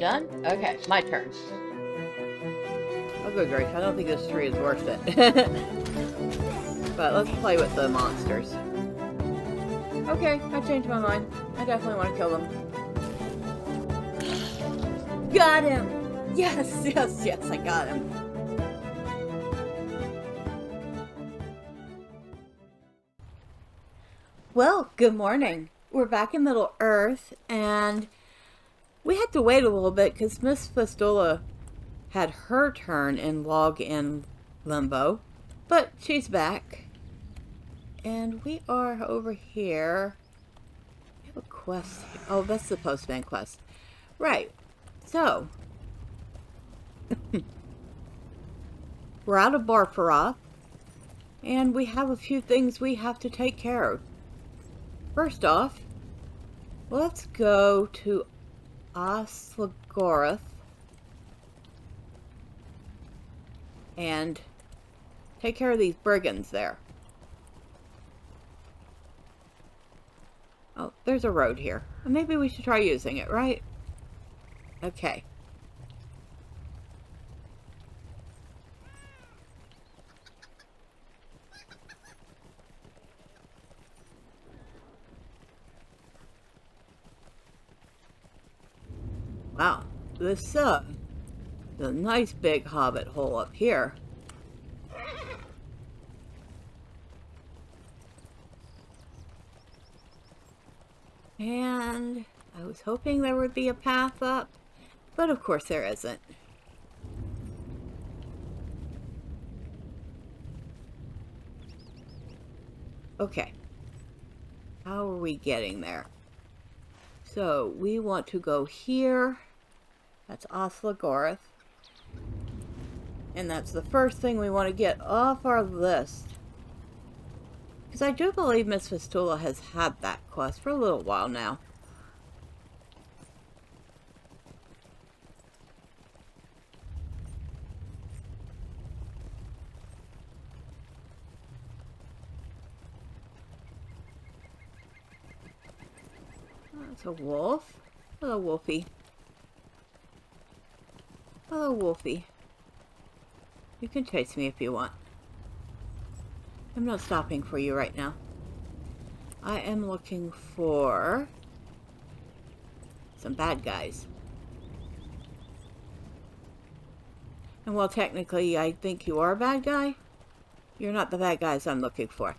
done? Okay, my turn. Oh, good grief. I don't think this tree is worth it. But let's play with the monsters. Okay, I changed my mind. I definitely want to kill them. Got him! Yes, yes, yes, I got him. Well, good morning. We're back in Middle Earth, and we had to wait a little bit because Miss Fistula had her turn in log in limbo, but she's back. And we are over here. We have a quest. Oh, that's the postman quest. Right. So, we're out of Barfara, and we have a few things we have to take care of. First off, let's go to Oslagorth and take care of these brigands there. Oh, there's a road here. Maybe we should try using it, right? Okay. Wow, this is a nice big hobbit hole up here. And I was hoping there would be a path up, but of course there isn't. Okay, how are we getting there? So we want to go here. That's Oslagorth. And that's the first thing we want to get off our list. Because I do believe Miss Fistula has had that quest for a little while now. That's a wolf. Hello, Wolfie. Hello, Wolfie. You can chase me if you want. I'm not stopping for you right now. I am looking for some bad guys. And while technically I think you are a bad guy, you're not the bad guys I'm looking for.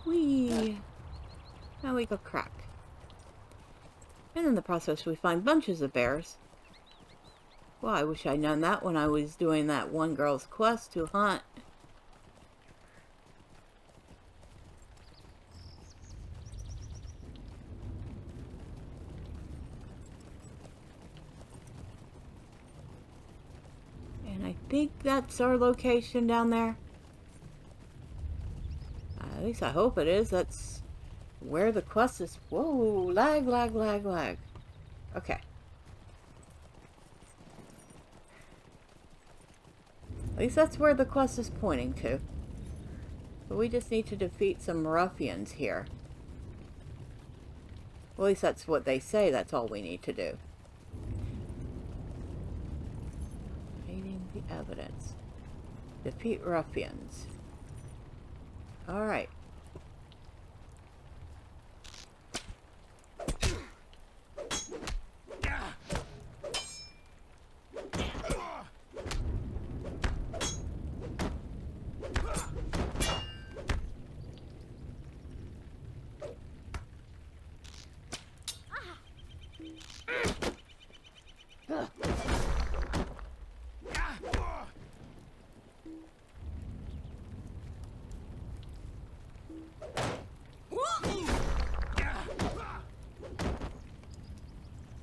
Whee! Now we go crack. And in the process we find bunches of bears. Well, I wish I'd known that when I was doing that one girl's quest to hunt. And I think that's our location down there. At least I hope it is. That's where the quest is. Whoa, lag, lag, lag, lag. Okay. At least that's where the quest is pointing to. But we just need to defeat some ruffians here. Well, at least that's what they say. That's all we need to do. Hiding the evidence. Defeat ruffians. Alright.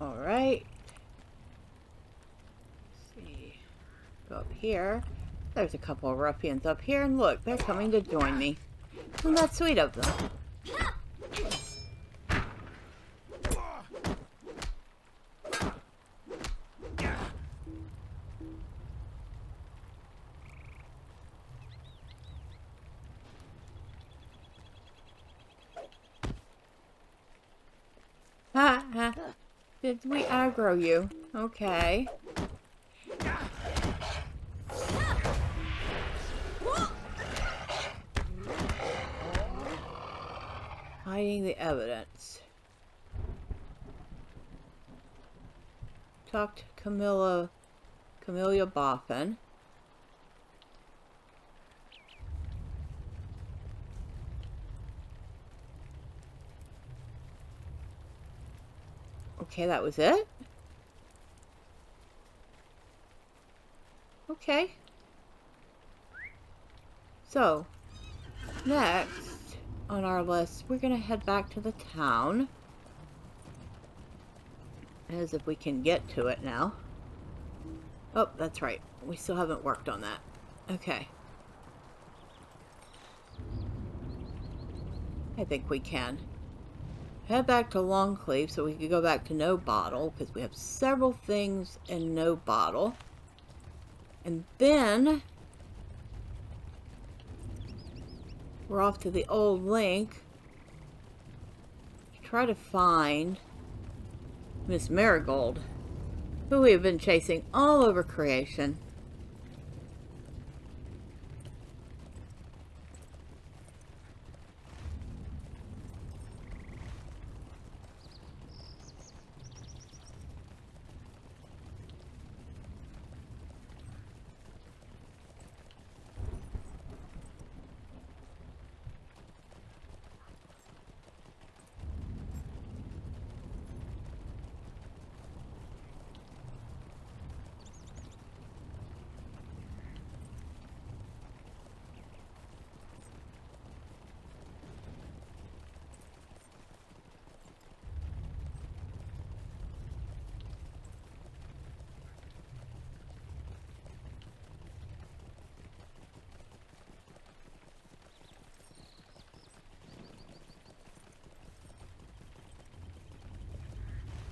Alright. See. Go up here. There's a couple of ruffians up here, and look, they're coming to join me. Isn't that sweet of them? Huh? Did we aggro you? Okay. Hiding the evidence. Talk to Camellia Boffin. Okay, that was it? Okay. So, next on our list, we're gonna head back to the town. As if we can get to it now. Oh, that's right. We still haven't worked on that. Okay. I think we can. Head back to Longcleave so we can go back to No Bottle, because we have several things in No Bottle. And then we're off to the old link to try to find Miss Marigold, who we have been chasing all over creation.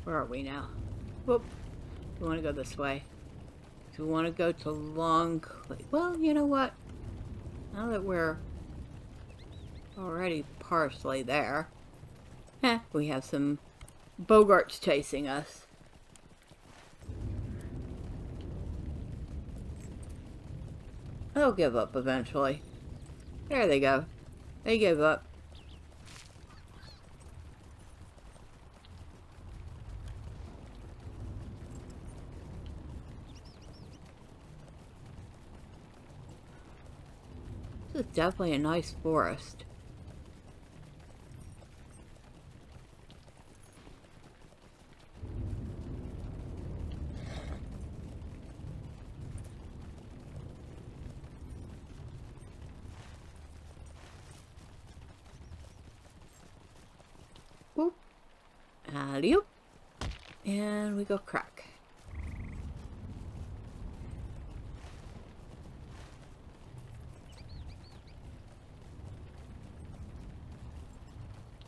Where are we now? Whoop. We want to go this way. So we want to go to Longcleave. Well, you know what? Now that we're already partially there, we have some Bogarts chasing us. They'll give up eventually. There they go. They give up. This is definitely a nice forest. Boop. Alley-oop. And we go crack.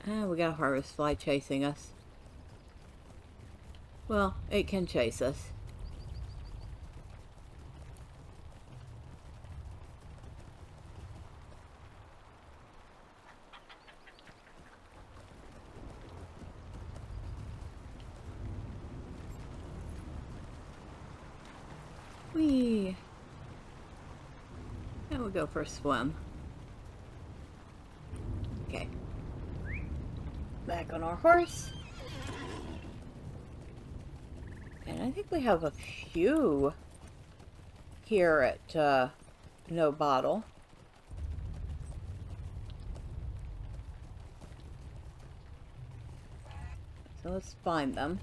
And we got a harvest fly chasing us. Well, it can chase us. Whee! And we'll go for a swim. Okay. Back on our horse. And I think we have a few here at No Bottle. So let's find them.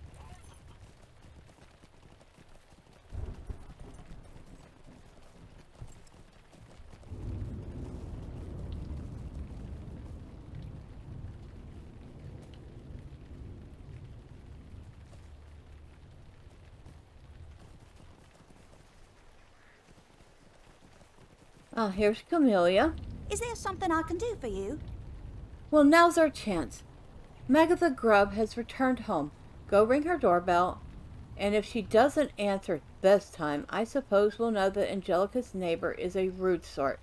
Oh, here's Camellia. Is there something I can do for you? Well, now's our chance. Megatha Grub has returned home. Go ring her doorbell, and if she doesn't answer this time, I suppose we'll know that Angelica's neighbor is a rude sort.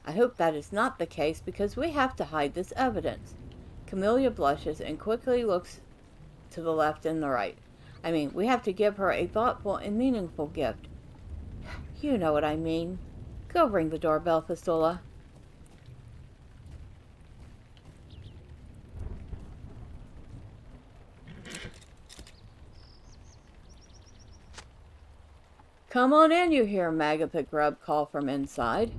I hope that is not the case, because we have to hide this evidence. Camellia blushes and quickly looks to the left and the right. I mean, we have to give her a thoughtful and meaningful gift. You know what I mean. Go ring the doorbell, Fistula. Come on in, you hear Magatha Grub call from inside.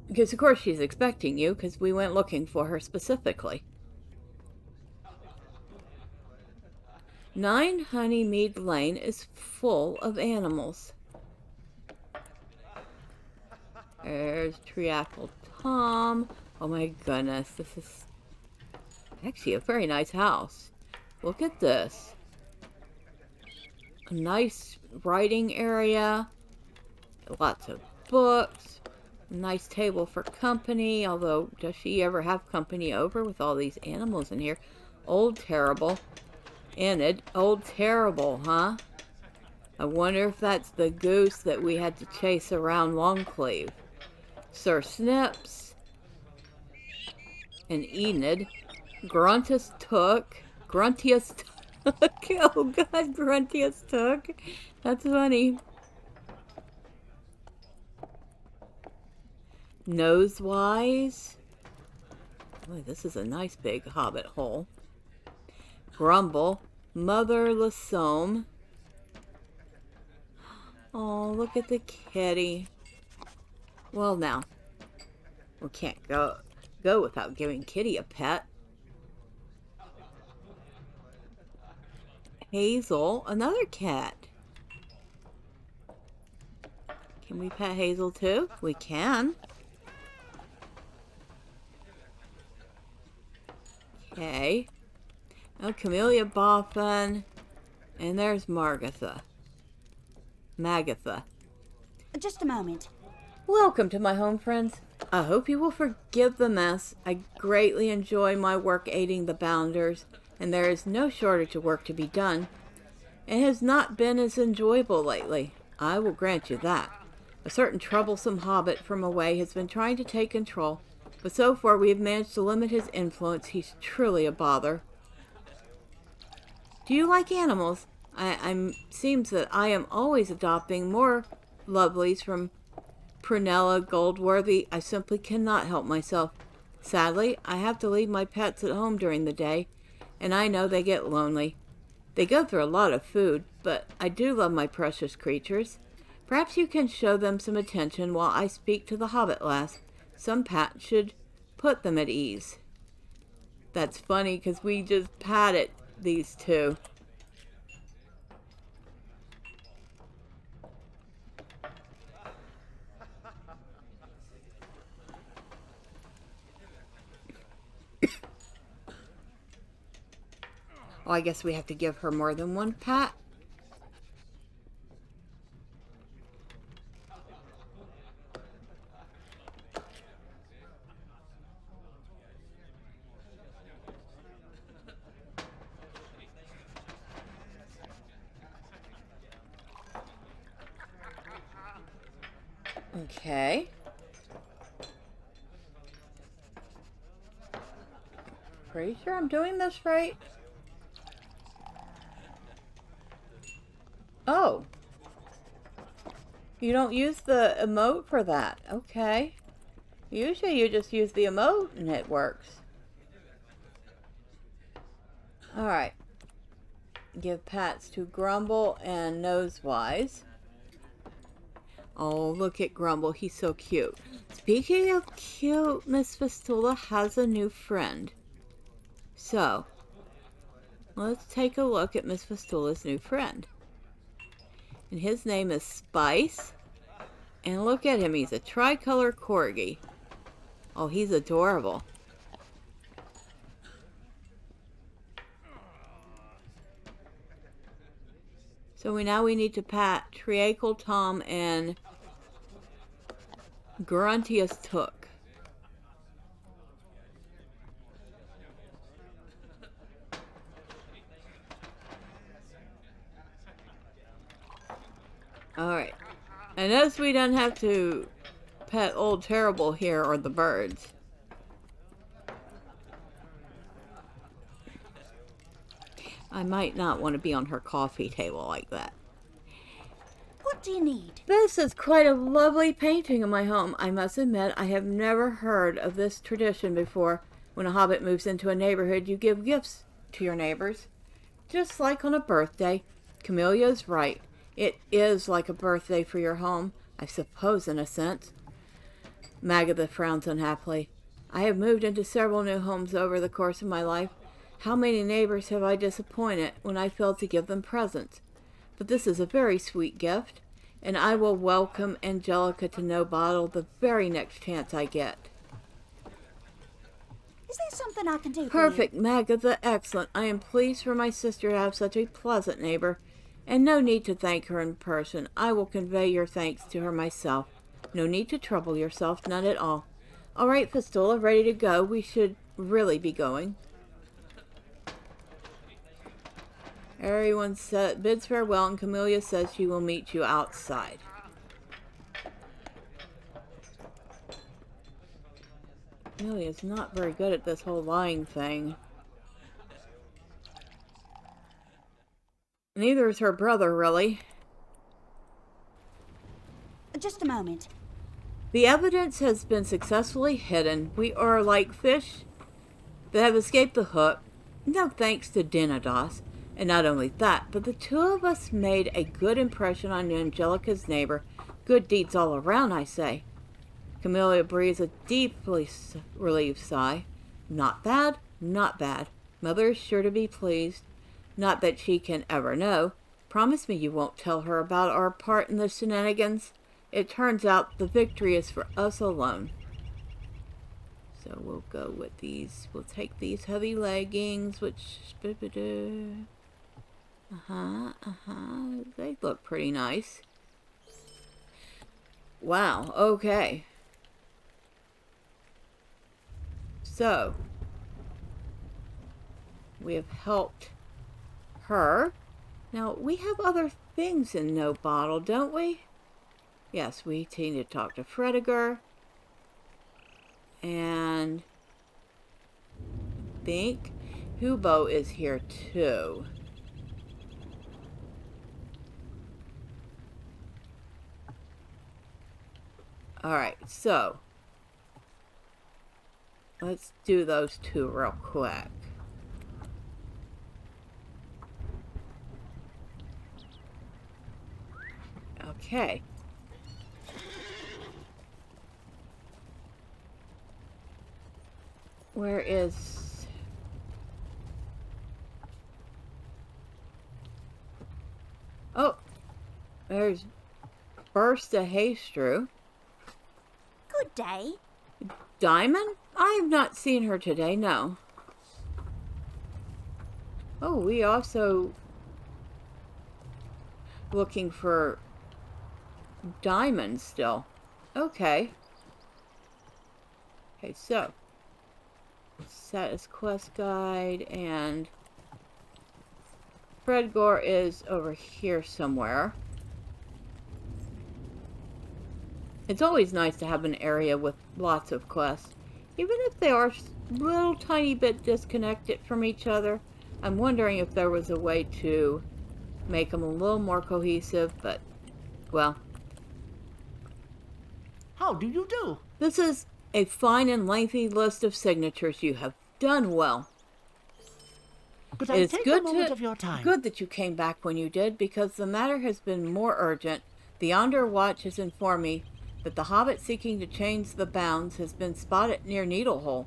Because of course she's expecting you, because we went looking for her specifically. 9 Honeymead Lane is full of animals. There's Treacle Tom. Oh my goodness, this is actually a very nice house. Look at this. A nice writing area. Lots of books. A nice table for company. Although, does she ever have company over with all these animals in here? Old Terrible. Enid. Old Terrible, huh? I wonder if that's the goose that we had to chase around Longcleave. Sir Snips. And Enid. Gruntius Took. Gruntius Took. Oh god, Gruntius Took. That's funny. Nosewise. Boy, this is a nice big hobbit hole. Grumble. Mother Lasome. Oh, look at the kitty. Well now, we can't go without giving Kitty a pet. Hazel, another cat. Can we pet Hazel too? We can. Okay. Oh, Camellia Boffin. And there's Magatha. Just a moment. Welcome to my home, friends. I hope you will forgive the mess. I greatly enjoy my work aiding the Bounders, and there is no shortage of work to be done. It has not been as enjoyable lately. I will grant you that. A certain troublesome hobbit from away has been trying to take control, but so far we have managed to limit his influence. He's truly a bother. Do you like animals? Seems that I am always adopting more lovelies from Prunella Goldworthy. I simply cannot help myself. Sadly, I have to leave my pets at home during the day, and I know they get lonely. They go through a lot of food, but I do love my precious creatures. Perhaps you can show them some attention while I speak to the hobbit lass. Some pat should put them at ease. That's funny, because we just patted these two. Oh, I guess we have to give her more than one pat. Okay. Pretty sure I'm doing this right. Oh. You don't use the emote for that. Okay. Usually you just use the emote and it works. Alright. Give pats to Grumble and Nosewise. Oh, look at Grumble. He's so cute. Speaking of cute, Miss Fistula has a new friend. So, let's take a look at Miss Fistula's new friend. And his name is Spice. And look at him. He's a tricolor corgi. Oh, he's adorable. So we need to pat Treacle Tom and Gruntius Took. Alright. I notice we don't have to pet Old Terrible here or the birds. I might not want to be on her coffee table like that. What do you need? This is quite a lovely painting of my home. I must admit, I have never heard of this tradition before. When a hobbit moves into a neighborhood, you give gifts to your neighbors. Just like on a birthday. Camellia is right. It is like a birthday for your home, I suppose, in a sense. Magatha frowns unhappily. I have moved into several new homes over the course of my life. How many neighbors have I disappointed when I failed to give them presents? But this is a very sweet gift, and I will welcome Angelica to No Bottle the very next chance I get. Is there something I can do for you? Perfect, Magatha, excellent. I am pleased for my sister to have such a pleasant neighbor, and no need to thank her in person. I will convey your thanks to her myself. No need to trouble yourself, none at all. All right, Fistula, ready to go. We should really be going. Everyone bids farewell, and Camellia says she will meet you outside. Camelia's not very good at this whole lying thing. Neither is her brother, really. Just a moment. The evidence has been successfully hidden. We are like fish that have escaped the hook. No thanks to Dinados. And not only that, but the two of us made a good impression on Angelica's neighbor. Good deeds all around, I say. Camellia breathes a deeply relieved sigh. Not bad, not bad. Mother is sure to be pleased. Not that she can ever know. Promise me you won't tell her about our part in the shenanigans. It turns out the victory is for us alone. So we'll go with these. We'll take these heavy leggings, which... They look pretty nice. Wow, okay. So, we have helped her. Now, we have other things in No Bottle, don't we? Yes, we need to talk to Frediger. And I think Hubo is here too. Alright, so let's do those two real quick. Okay. Where is... Oh! There's Bursta Haystrew. Good day. Diamond? I have not seen her today, no. Oh, we also looking for diamonds still. Okay. Okay, so status quest guide, and Fredgore is over here somewhere. It's always nice to have an area with lots of quests, even if they are a little tiny bit disconnected from each other. I'm wondering if there was a way to make them a little more cohesive, but, well. How do you do? This is a fine and lengthy list of signatures. You have done well. Could I take a moment of your time? Good that you came back when you did, because the matter has been more urgent. The Yonder Watch has informed me that the hobbit seeking to change the bounds has been spotted near Needlehole.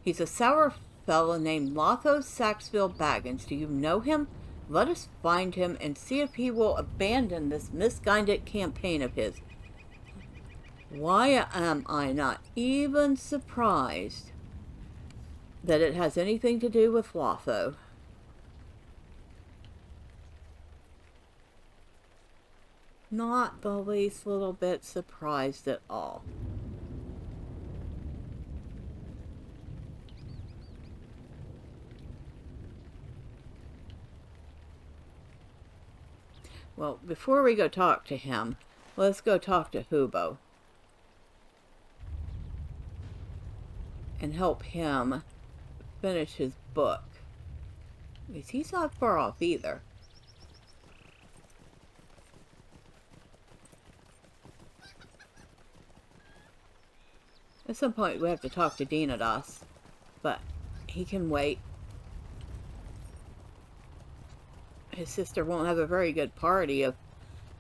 He's a sour fellow named Lothos Saxville Baggins. Do you know him? Let us find him and see if he will abandon this misguided campaign of his. Why am I not even surprised that it has anything to do with Lotho? Not the least little bit surprised at all. Well, before we go talk to him, let's go talk to Hubo and help him finish his book. At least he's not far off either. At some point we have to talk to Dinadas, but he can wait. His sister won't have a very good party if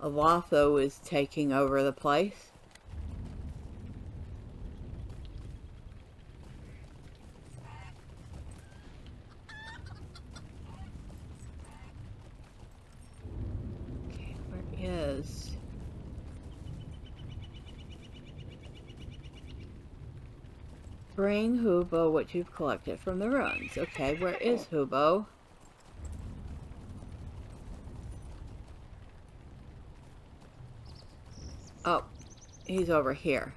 LOTRO is taking over the place. Okay, where is... Bring Hubo what you've collected from the ruins. Okay, where is Hubo? Oh, he's over here.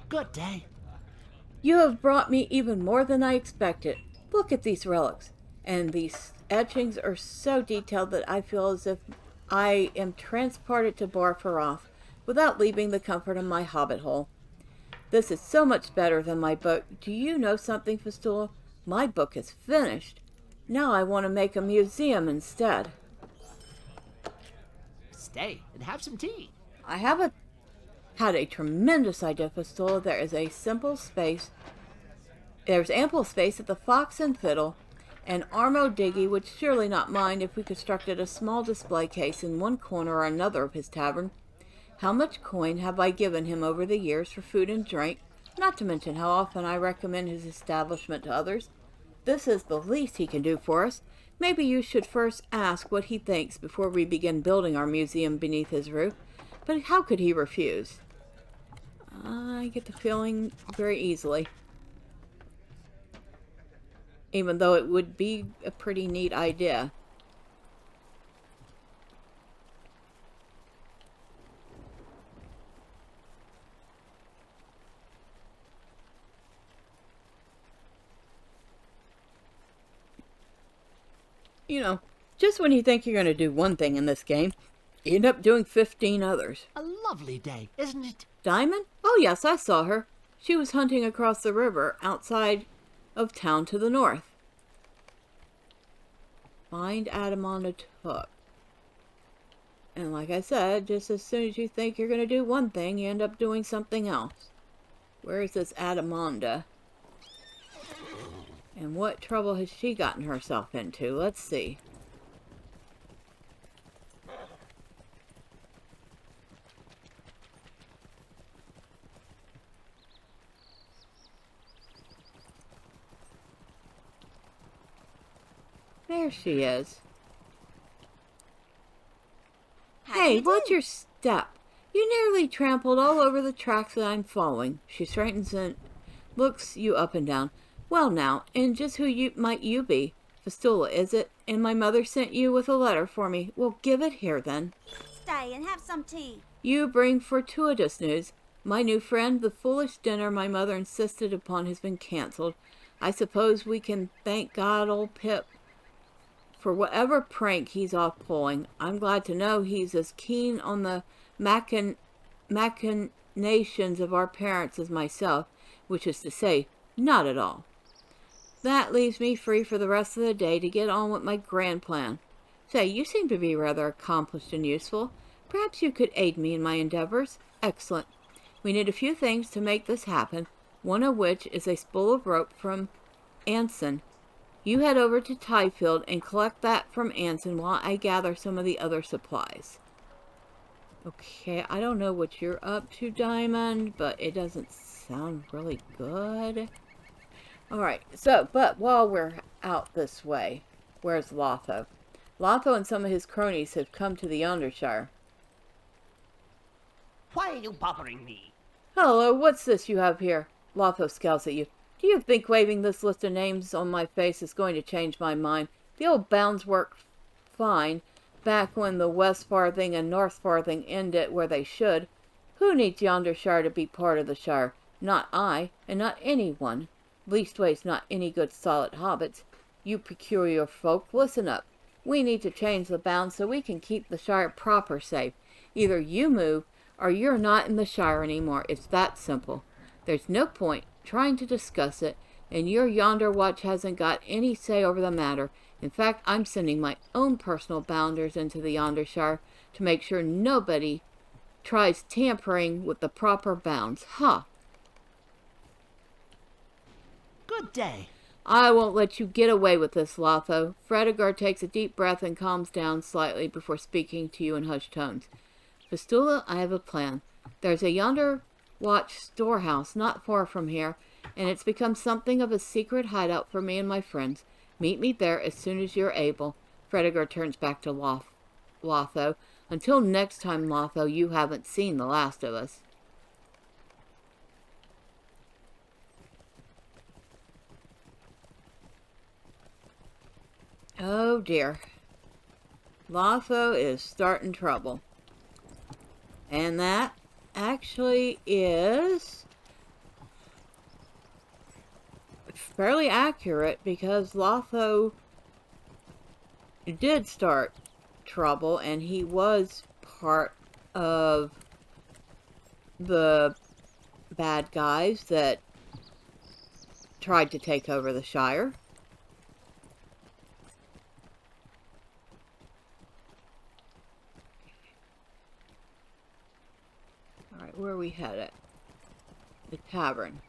Good day. You have brought me even more than I expected. Look at these relics. And these etchings are so detailed that I feel as if I am transported to Barfaroth without leaving the comfort of my hobbit hole. This is so much better than my book. Do you know something, Fistula? My book is finished. Now I want to make a museum instead. Stay and have some tea. I have had a tremendous idea, Fistula. There's ample space at the Fox and Fiddle, and Armo Diggy would surely not mind if we constructed a small display case in one corner or another of his tavern. How much coin have I given him over the years for food and drink, not to mention how often I recommend his establishment to others. This is the least he can do for us. Maybe you should first ask what he thinks before we begin building our museum beneath his roof. But how could he refuse? I get the feeling very easily. Even though it would be a pretty neat idea. You know, just when you think you're going to do one thing in this game, you end up doing 15 others. A lovely day, isn't it? Diamond? Oh yes, I saw her. She was hunting across the river outside of town to the north. Find Adamonda Took. And like I said, just as soon as you think you're going to do one thing, you end up doing something else. Where is this Adamonda? And what trouble has she gotten herself into? Let's see. There she is. Hey, what's your step? You nearly trampled all over the tracks that I'm following. She straightens and looks you up and down. Well now, and just who might you be? Fistula, is it? And my mother sent you with a letter for me. Well, give it here then. Stay and have some tea. You bring fortuitous news. My new friend, the foolish dinner my mother insisted upon has been cancelled. I suppose we can thank God old Pip for whatever prank he's off pulling. I'm glad to know he's as keen on the machinations of our parents as myself, which is to say, not at all. That leaves me free for the rest of the day to get on with my grand plan. Say, you seem to be rather accomplished and useful. Perhaps you could aid me in my endeavors? Excellent. We need a few things to make this happen, one of which is a spool of rope from Anson. You head over to Tyfield and collect that from Anson while I gather some of the other supplies. Okay, I don't know what you're up to, Diamond, but it doesn't sound really good. Alright, but while we're out this way, where's LOTRO? LOTRO and some of his cronies have come to the Yondershire. Why are you bothering me? Hello, what's this you have here? LOTRO scowls at you. Do you think waving this list of names on my face is going to change my mind? The old bounds worked fine back when the West Farthing and North Farthing ended where they should. Who needs Yondershire to be part of the Shire? Not I, and not anyone. Leastways, not any good solid hobbits. You peculiar folk, listen up. We need to change the bounds so we can keep the Shire proper safe. Either you move, or you're not in the Shire anymore. It's that simple. There's no point trying to discuss it, and your Yonder Watch hasn't got any say over the matter. In fact, I'm sending my own personal bounders into the Yondershire to make sure nobody tries tampering with the proper bounds. Huh. Good day. I won't let you get away with this, Lotho. Fredegar takes a deep breath and calms down slightly before speaking to you in hushed tones. Fistula, I have a plan. There's a Yonder Watch storehouse not far from here, and it's become something of a secret hideout for me and my friends. Meet me there as soon as you're able. Fredegar turns back to Lotho. Until next time, Lotho, you haven't seen the last of us. Oh dear. Lotho is starting trouble. And that actually is fairly accurate, because Lotho did start trouble, and he was part of the bad guys that tried to take over the Shire. Alright, where are we headed? The tavern.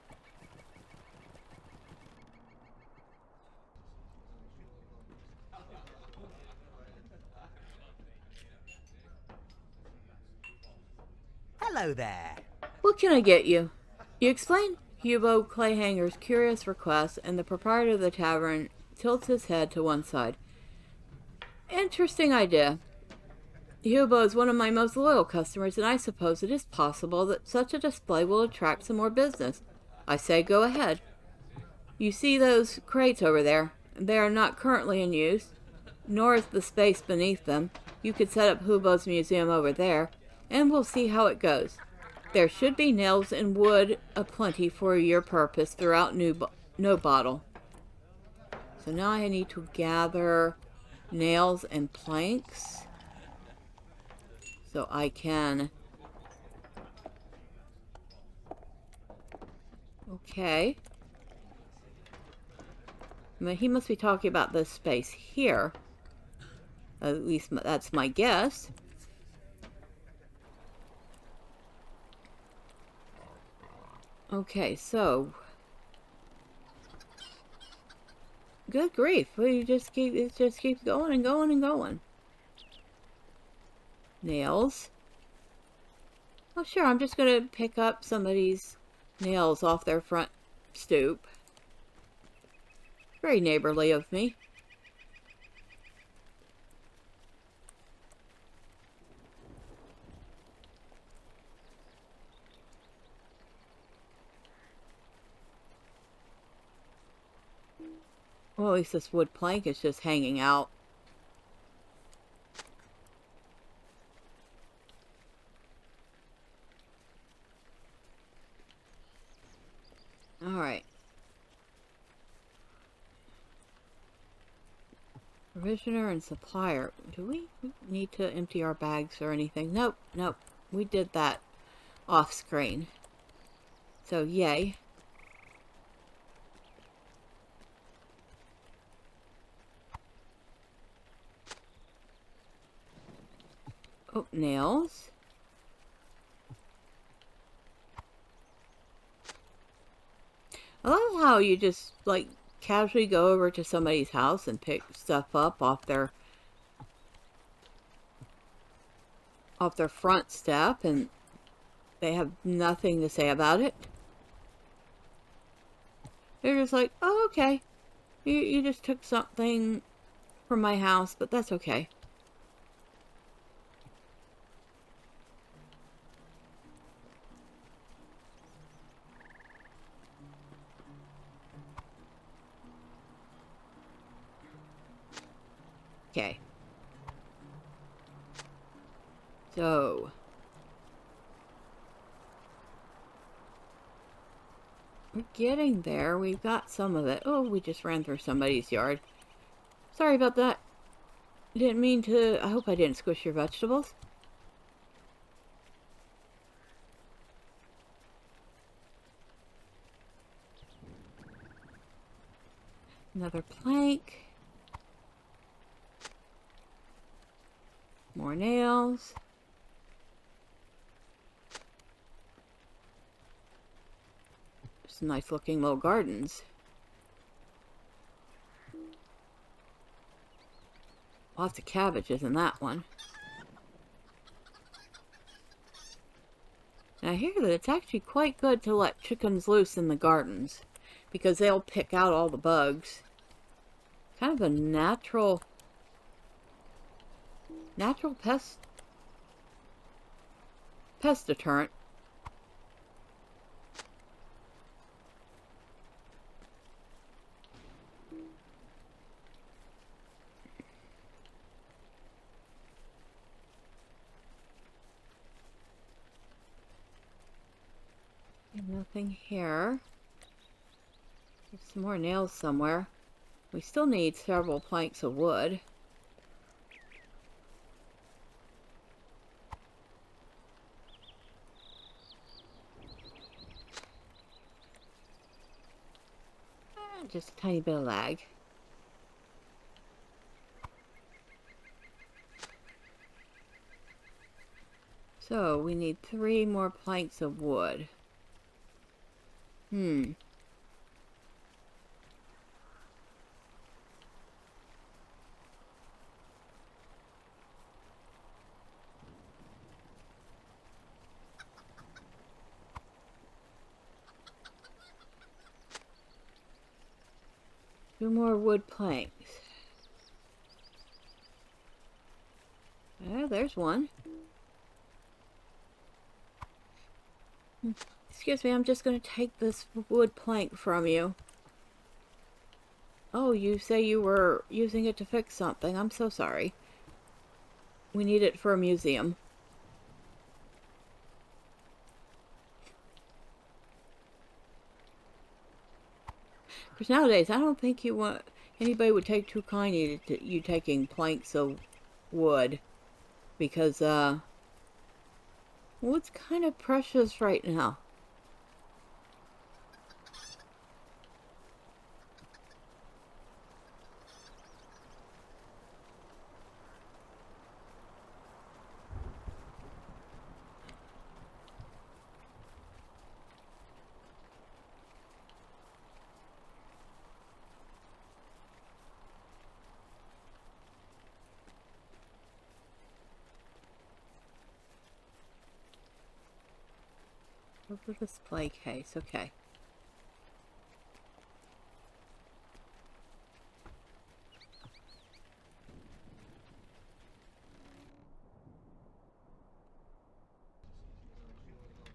Hello there. What can I get you? You explain Hugo Clayhanger's curious request, and the proprietor of the tavern tilts his head to one side. Interesting idea. Hugo is one of my most loyal customers, and I suppose it is possible that such a display will attract some more business. I say go ahead. You see those crates over there? They are not currently in use, nor is the space beneath them. You could set up Hugo's museum over there, and we'll see how it goes. There should be nails and wood aplenty for your purpose throughout No Bottle. So now I need to gather nails and planks so I can... Okay. But he must be talking about this space here. At least that's my guess. Okay, so... Good grief. It just keeps going and going and going. Nails. Oh, sure, I'm just going to pick up somebody's nails off their front stoop. Very neighborly of me. Well, at least this wood plank is just hanging out. Alright. Provisioner and supplier. Do we need to empty our bags or anything? Nope, nope. We did that off screen. So, yay. Oh, nails. I love how you just, like, casually go over to somebody's house and pick stuff up off their front step, and they have nothing to say about it. They're just like, oh, okay. You just took something from my house, but that's okay. Okay. So. We're getting there. We've got some of it. Oh, we just ran through somebody's yard. Sorry about that. Didn't mean to. I hope I didn't squish your vegetables. Another plank. More nails. Some nice looking little gardens. Lots of cabbages in that one. Now I hear that it's actually quite good to let chickens loose in the gardens, because they'll pick out all the bugs. Kind of a natural pest deterrent. Nothing here. There's some more nails somewhere. We still need several planks of wood. Just a tiny bit of lag. So we need 3 more planks of wood. 2 more wood planks. Oh, there's one. Excuse me, I'm just going to take this wood plank from you. Oh, you say you were using it to fix something. I'm so sorry. We need it for a museum. Because nowadays, I don't think anybody would take too kindly to you taking planks of wood. Because, wood's kind of precious right now. Over the display case, okay.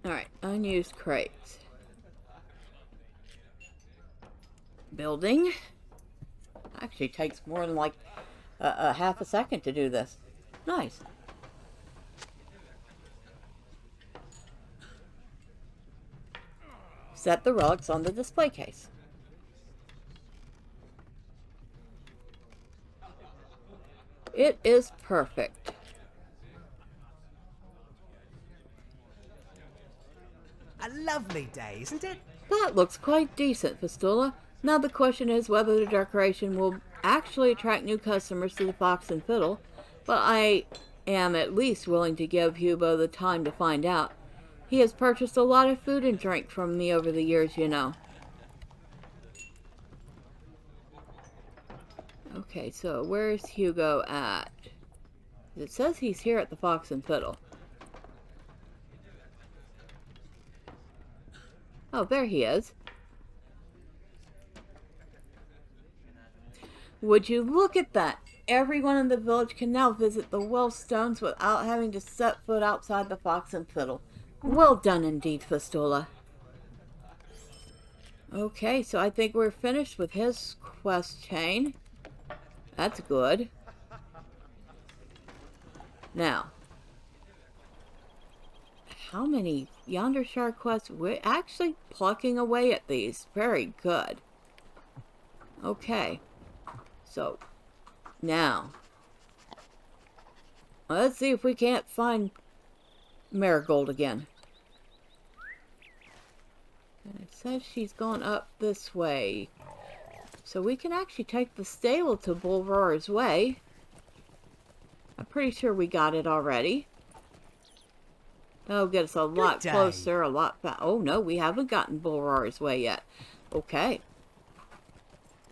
Alright, unused crates. Building. Actually takes more than like a half a second to do this. Nice. Set the relics on the display case. It is perfect. A lovely day, isn't it? That looks quite decent, Fistula. Now the question is whether the decoration will actually attract new customers to the Fox and Fiddle, but I am at least willing to give Hugo the time to find out. He has purchased a lot of food and drink from me over the years, you know. Okay, so where's Hugo at? It says he's here at the Fox and Fiddle. Oh, there he is. Would you look at that? Everyone in the village can now visit the Wellstones without having to set foot outside the Fox and Fiddle. Well done indeed, Fistula. Okay, so I think we're finished with his quest chain. That's good. Now, how many Yondershire quests? We're actually plucking away at these. Very good. Okay. So, now, let's see if we can't find Marigold again. And it says she's gone up this way. So we can actually take the stable to Bull Roarer's Way. I'm pretty sure we got it already. That'll get us a lot closer, a lot faster. Oh no, we haven't gotten Bull Roarer's Way yet. Okay.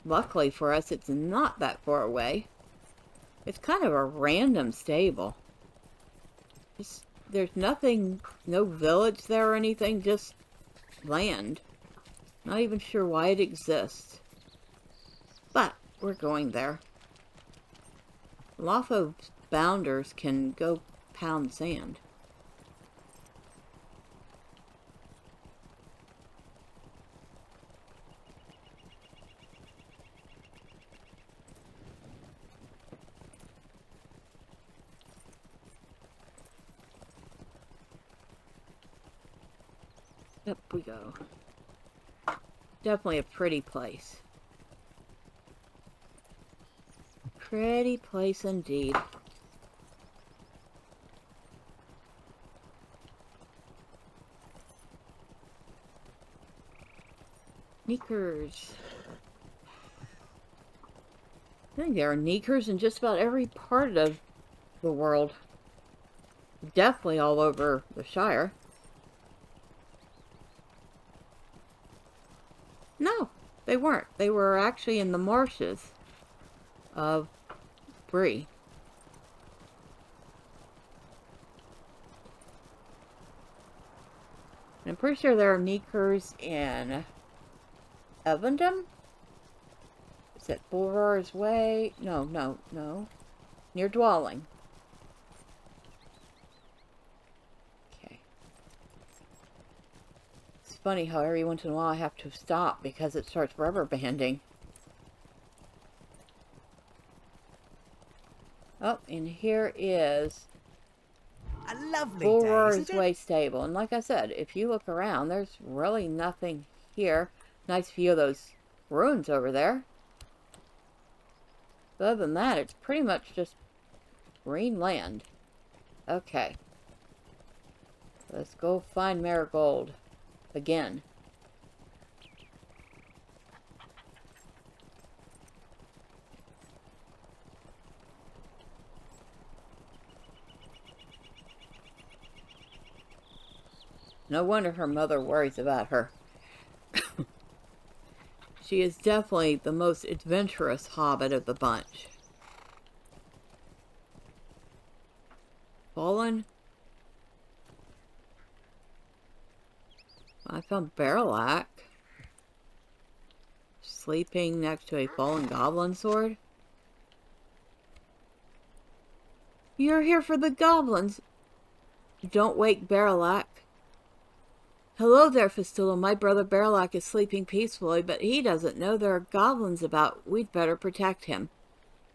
Luckily for us, it's not that far away. It's kind of a random stable. There's nothing, no village there or anything, just land. Not even sure why it exists. But we're going there. Lotho bounders can go pound sand. Up we go. Definitely a pretty place. Pretty place indeed. Sneakers. I think there are sneakers in just about every part of the world. Definitely all over the Shire. No, they weren't. They were actually in the marshes of Bree. I'm pretty sure there are sneakers in Evendom. Is it Bull Roarer's Way? No. Near Dwelling. Okay. It's funny how every once in a while I have to stop because it starts rubber banding. Oh, and here is a lovely Bull day, Roarer's isn't it? Way stable. And like I said, if you look around, there's really nothing here. Nice view of those ruins over there. But other than that, it's pretty much just green land. Okay. Let's go find Marigold again. No wonder her mother worries about her. She is definitely the most adventurous hobbit of the bunch. Fallen. I found Barrelak. Sleeping next to a fallen goblin sword. You're here for the goblins. Don't wake Barrelak. Hello there, Fistula. My brother Barrelak is sleeping peacefully, but he doesn't know there are goblins about. We'd better protect him.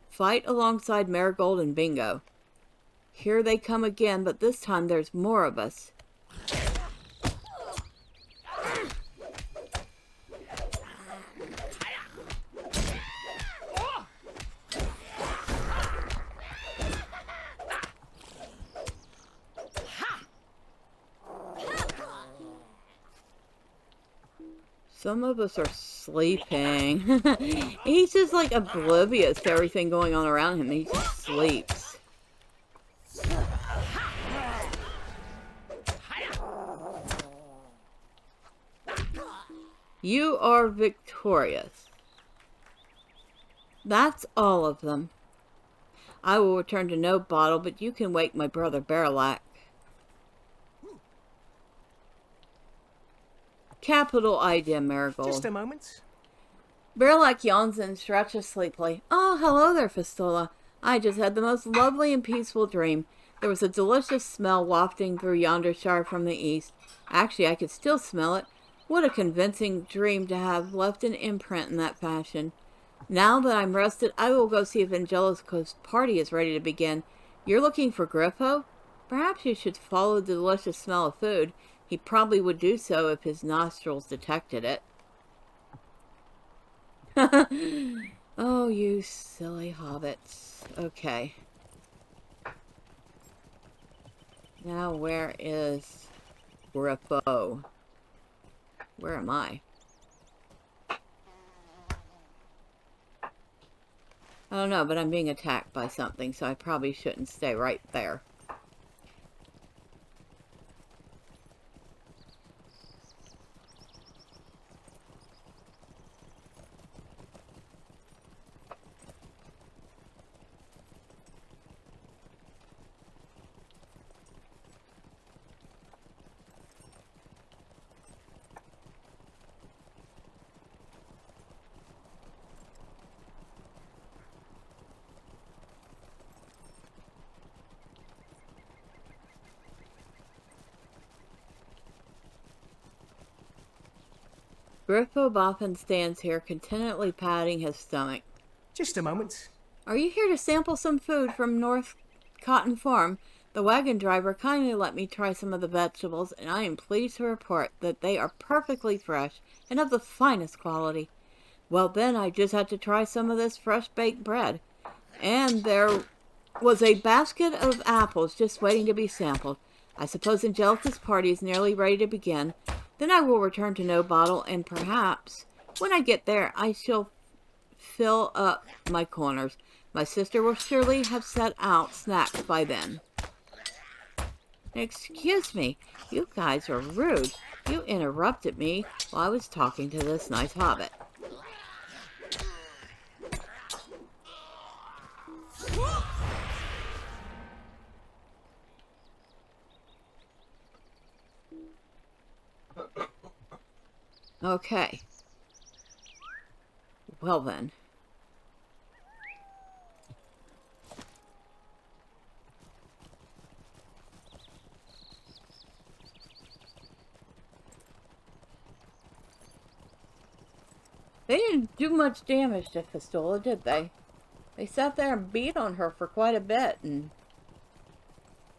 Fight alongside Marigold and Bingo. Here they come again, but this time there's more of us. Some of us are sleeping. He's just like oblivious to everything going on around him. He just sleeps. You are victorious. That's all of them. I will return to no bottle, but you can wake my brother Barrelak. Capital idea, Marigold. Just a moment. Barrelak yawns and stretches sleepily. Oh, hello there, Fistula. I just had the most lovely and peaceful dream. There was a delicious smell wafting through Yondershire from the east. Actually, I could still smell it. What a convincing dream to have left an imprint in that fashion. Now that I'm rested, I will go see if Angelico's party is ready to begin. You're looking for Griffo? Perhaps you should follow the delicious smell of food. He probably would do so if his nostrils detected it. Oh, you silly hobbits. Okay. Now, where is Griffo? Where am I? I don't know, but I'm being attacked by something, so I probably shouldn't stay right there. Griffo Boffin stands here, contentedly patting his stomach. Just a moment. Are you here to sample some food from North Cotton Farm? The wagon driver kindly let me try some of the vegetables, and I am pleased to report that they are perfectly fresh and of the finest quality. Well, then, I just had to try some of this fresh baked bread. And there was a basket of apples just waiting to be sampled. I suppose Angelica's party is nearly ready to begin. Then I will return to No Bottle, and perhaps, when I get there, I shall fill up my corners. My sister will surely have set out snacks by then. Excuse me, you guys are rude. You interrupted me while I was talking to this nice hobbit. Okay. Well then. They didn't do much damage to Fistula, did they? They sat there and beat on her for quite a bit, and...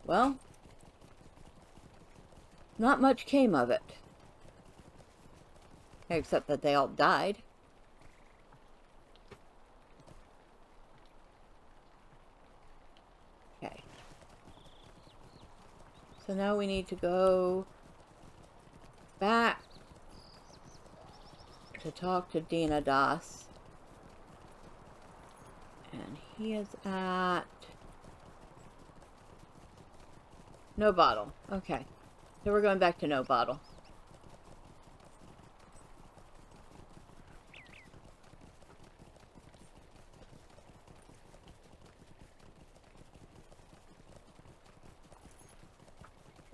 well... not much came of it. Except that they all died. Okay. So now we need to go back to talk to Dina Das. And he is at No Bottle. Okay. So we're going back to No Bottle.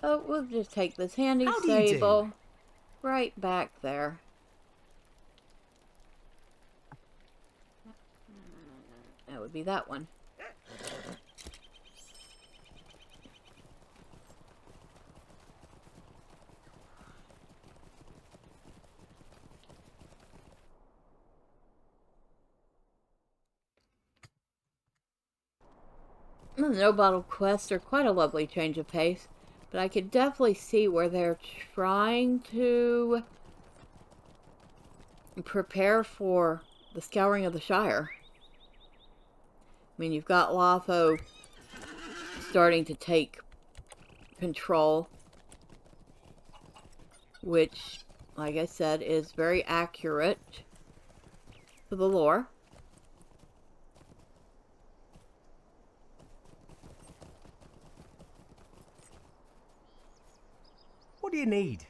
Oh, we'll just take this handy sable right back there. That would be that one. The No Bottle quests are quite a lovely change of pace, but I could definitely see where they're trying to prepare for the scouring of the Shire. I mean, you've got Lotho starting to take control, which, like I said, is very accurate to the lore. What do you need?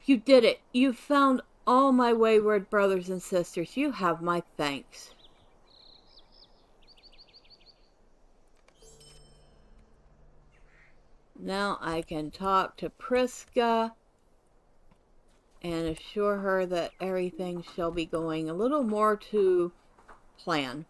You did it. You found all my wayward brothers and sisters. You have my thanks. Now I can talk to Priska and assure her that everything shall be going a little more to plan.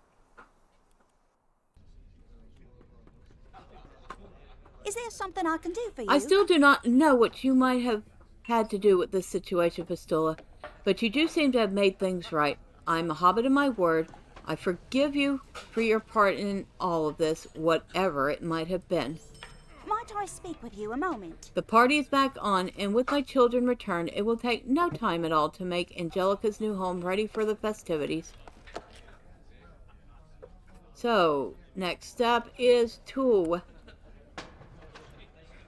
Is there something I can do for you? I still do not know what you might have had to do with this situation, Fistula, but you do seem to have made things right. I'm a hobbit of my word. I forgive you for your part in all of this, whatever it might have been. Might I speak with you a moment? The party is back on, and with my children returned, it will take no time at all to make Angelica's new home ready for the festivities. So, next step is to,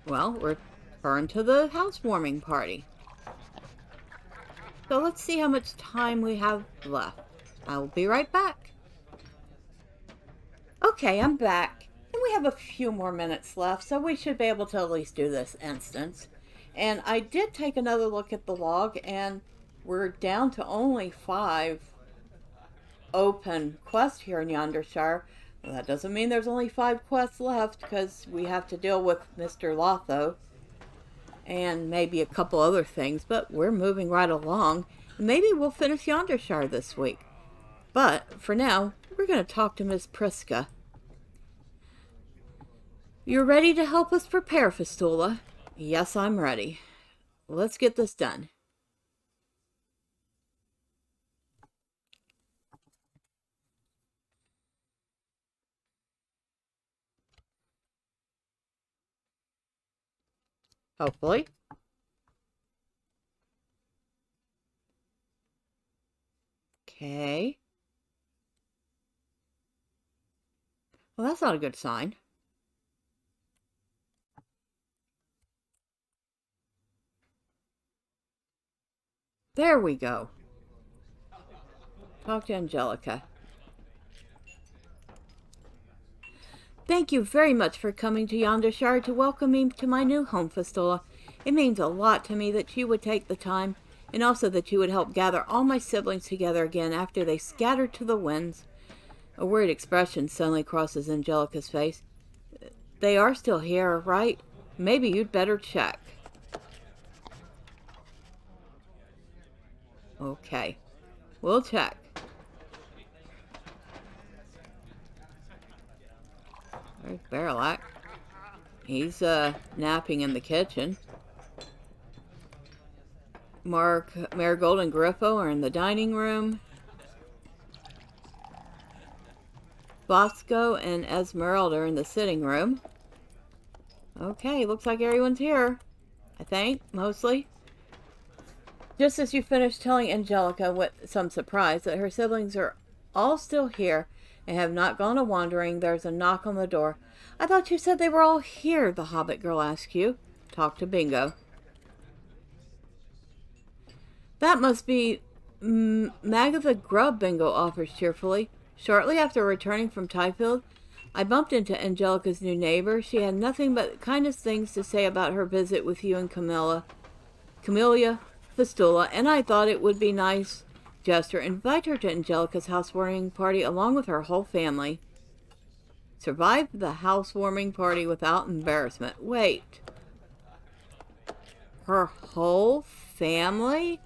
well, return to the housewarming party. So let's see how much time we have left. I will be right back. Okay, I'm back. And we have a few more minutes left, so we should be able to at least do this instance. And I did take another look at the log, and we're down to only 5 open quests here in Yondershire. Well, that doesn't mean there's only 5 quests left, because we have to deal with Mr. LOTRO and maybe a couple other things, but we're moving right along. Maybe we'll finish Yondershire this week. But for now, we're going to talk to Miss Priska. You're ready to help us prepare, Fistula? Yes, I'm ready. Let's get this done. Hopefully. Okay. Well, that's not a good sign. There we go. Talk to Angelica. Thank you very much for coming to Yondershire to welcome me to my new home, Fistula. It means a lot to me that you would take the time, and also that you would help gather all my siblings together again after they scattered to the winds. A worried expression suddenly crosses Angelica's face. They are still here, right? Maybe you'd better check. Okay, we'll check. There's Barrelac. He's napping in the kitchen. Marigold and Griffo are in the dining room. Bosco and Esmeralda are in the sitting room. Okay, looks like everyone's here. I think, mostly. Just as you finished telling Angelica with some surprise that her siblings are all still here and have not gone a-wandering, there's a knock on the door. I thought you said they were all here, the Hobbit girl asked you. Talk to Bingo. That must be Magatha Grubb, Bingo offers cheerfully. Shortly after returning from Tyfield, I bumped into Angelica's new neighbor. She had nothing but kindest things to say about her visit with you and Camelia, Fistula, and I thought it would be nice gesture invite her to Angelica's housewarming party along with her whole family. Survive the housewarming party without embarrassment. Wait. Her whole family?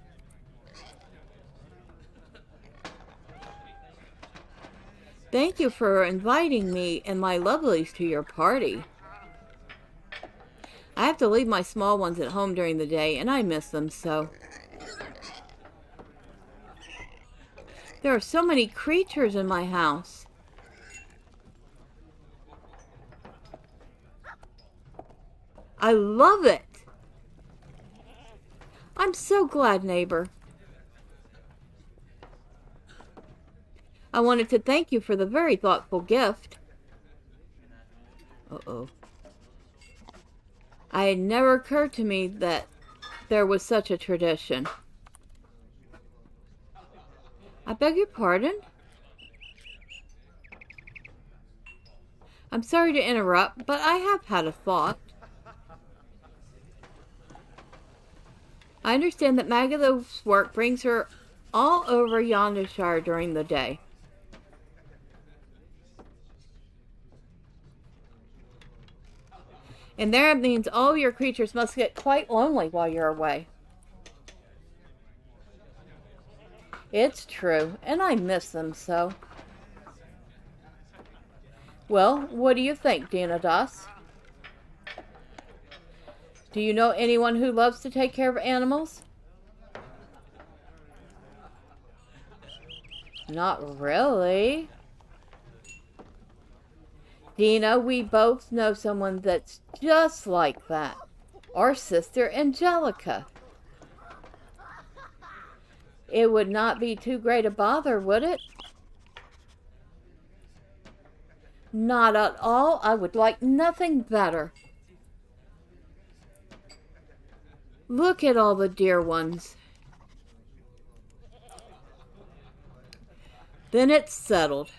Thank you for inviting me and my lovelies to your party. I have to leave my small ones at home during the day, and I miss them so. There are so many creatures in my house. I love it. I'm so glad, neighbor. I wanted to thank you for the very thoughtful gift. Uh-oh. It had never occurred to me that there was such a tradition. I beg your pardon? I'm sorry to interrupt, but I have had a thought. I understand that Magatha's work brings her all over Yondershire during the day. And that means all of your creatures must get quite lonely while you're away. It's true, and I miss them so. Well, what do you think, Dinadas? Do you know anyone who loves to take care of animals? Not really. Dina, we both know someone that's just like that. Our sister Angelica. It would not be too great a bother, would it? Not at all. I would like nothing better. Look at all the dear ones. Then it's settled.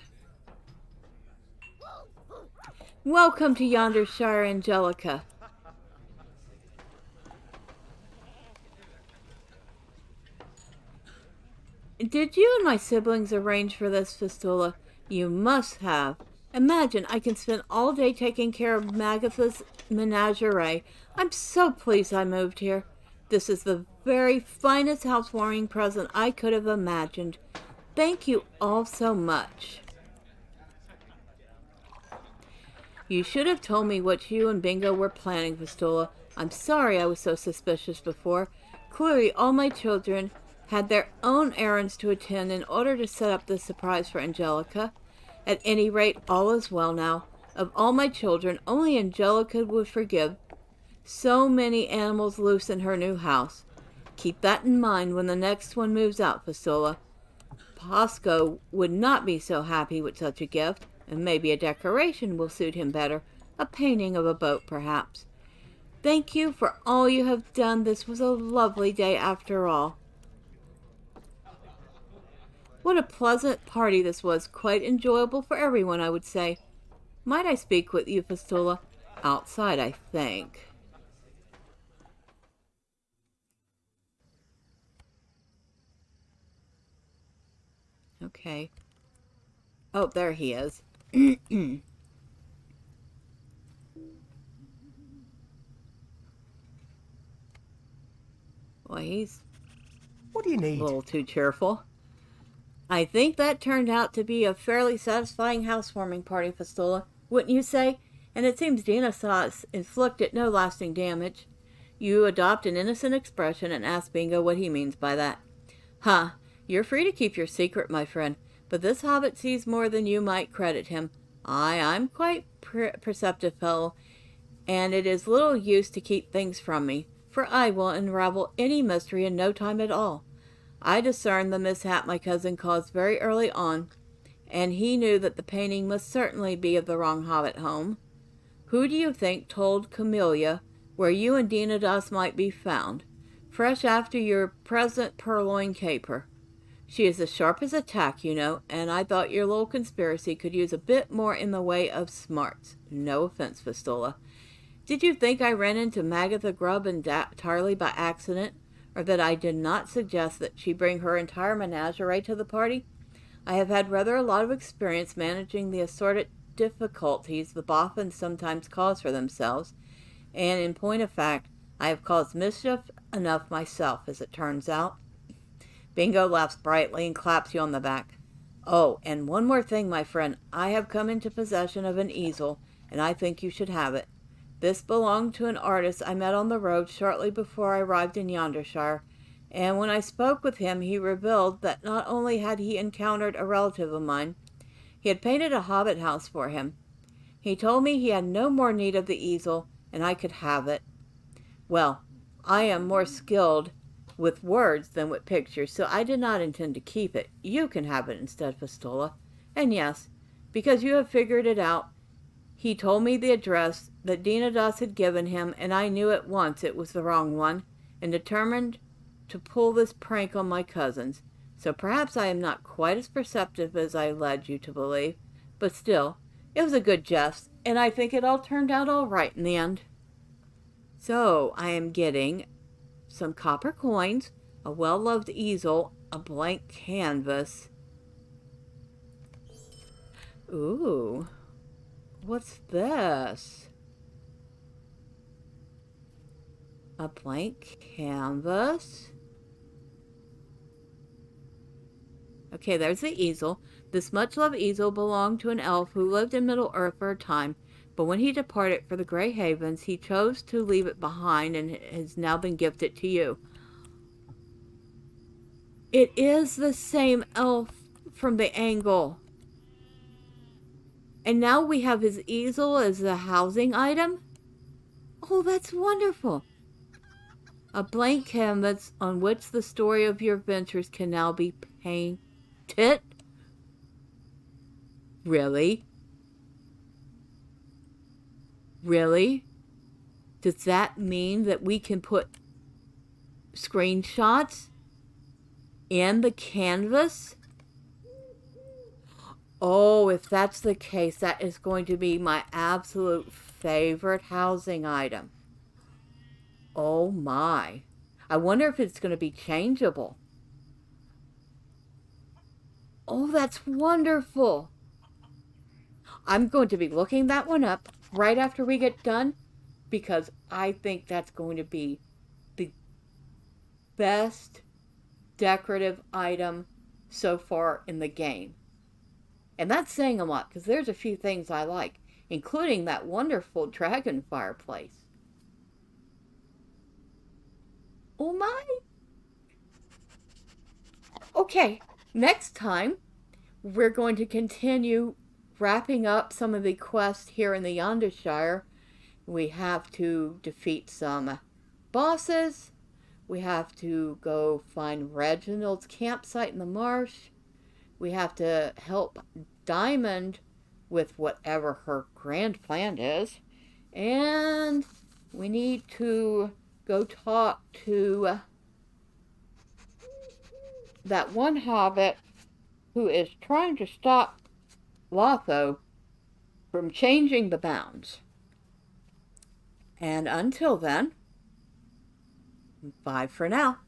Welcome to Yondershire, Angelica. Did you and my siblings arrange for this, Fistula? You must have. Imagine I can spend all day taking care of Magatha's menagerie. I'm so pleased I moved here. This is the very finest housewarming present I could have imagined. Thank you all so much. You should have told me what you and Bingo were planning, Fistula. I'm sorry I was so suspicious before. Clearly, all my children had their own errands to attend in order to set up this surprise for Angelica. At any rate, all is well now. Of all my children, only Angelica would forgive so many animals loose in her new house. Keep that in mind when the next one moves out, Fistula. Pasco would not be so happy with such a gift, and maybe a decoration will suit him better. A painting of a boat, perhaps. Thank you for all you have done. This was a lovely day after all. What a pleasant party this was. Quite enjoyable for everyone, I would say. Might I speak with you, Fistula? Outside, I think. Okay. Oh, there he is. Well, he's What do you a need? little too cheerful. I think that turned out to be a fairly satisfying housewarming party, Fistula, wouldn't you say? And it seems Dina saw us inflicted no lasting damage. You adopt an innocent expression and ask Bingo what he means by that. Huh, you're free to keep your secret, my friend, but this hobbit sees more than you might credit him. I'm quite perceptive fellow, and it is little use to keep things from me, for I will unravel any mystery in no time at all. I discerned the mishap my cousin caused very early on, and he knew that the painting must certainly be of the wrong hobbit home. Who do you think told Camellia where you and Dinadas might be found, fresh after your present purloined caper? She is as sharp as a tack, you know, and I thought your little conspiracy could use a bit more in the way of smarts. No offense, Fistula. Did you think I ran into Magatha Grubb entirely by accident, or that I did not suggest that she bring her entire menagerie to the party? I have had rather a lot of experience managing the assorted difficulties the Boffins sometimes cause for themselves, and in point of fact, I have caused mischief enough myself, as it turns out. Bingo laughs brightly and claps you on the back. Oh, and one more thing, my friend. I have come into possession of an easel, and I think you should have it. This belonged to an artist I met on the road shortly before I arrived in Yondershire, and when I spoke with him he revealed that not only had he encountered a relative of mine, he had painted a hobbit house for him. He told me he had no more need of the easel, and I could have it. Well, I am more skilled with words than with pictures, so I did not intend to keep it. You can have it instead, Fistula. And yes, because you have figured it out, he told me the address that Dinadas had given him, and I knew at once it was the wrong one, and determined to pull this prank on my cousins. So perhaps I am not quite as perceptive as I led you to believe, but still, it was a good jest, and I think it all turned out all right in the end. So I am getting some copper coins, a well-loved easel, a blank canvas. Ooh. What's this? A blank canvas? Okay, there's the easel. This much-loved easel belonged to an elf who lived in Middle-earth for a time, but when he departed for the Grey Havens, he chose to leave it behind and has now been gifted to you. It is the same elf from the angle. And now we have his easel as a housing item? Oh, that's wonderful. A blank canvas on which the story of your adventures can now be painted? Really? Really? Does that mean that we can put screenshots in the canvas? Oh, if that's the case, that is going to be my absolute favorite housing item. Oh my. I wonder if it's going to be changeable. Oh, that's wonderful. I'm going to be looking that one up right after we get done because I think that's going to be the best decorative item so far in the game. And that's saying a lot because there's a few things I like, including that wonderful dragon fireplace. Oh my! Okay, next time we're going to continue wrapping up some of the quests here in the Yondershire. We have to defeat some bosses. We have to go find Reginald's campsite in the marsh. We have to help Diamond with whatever her grand plan is. And we need to go talk to that one hobbit who is trying to stop LOTRO from changing the bounds. And until then, bye for now.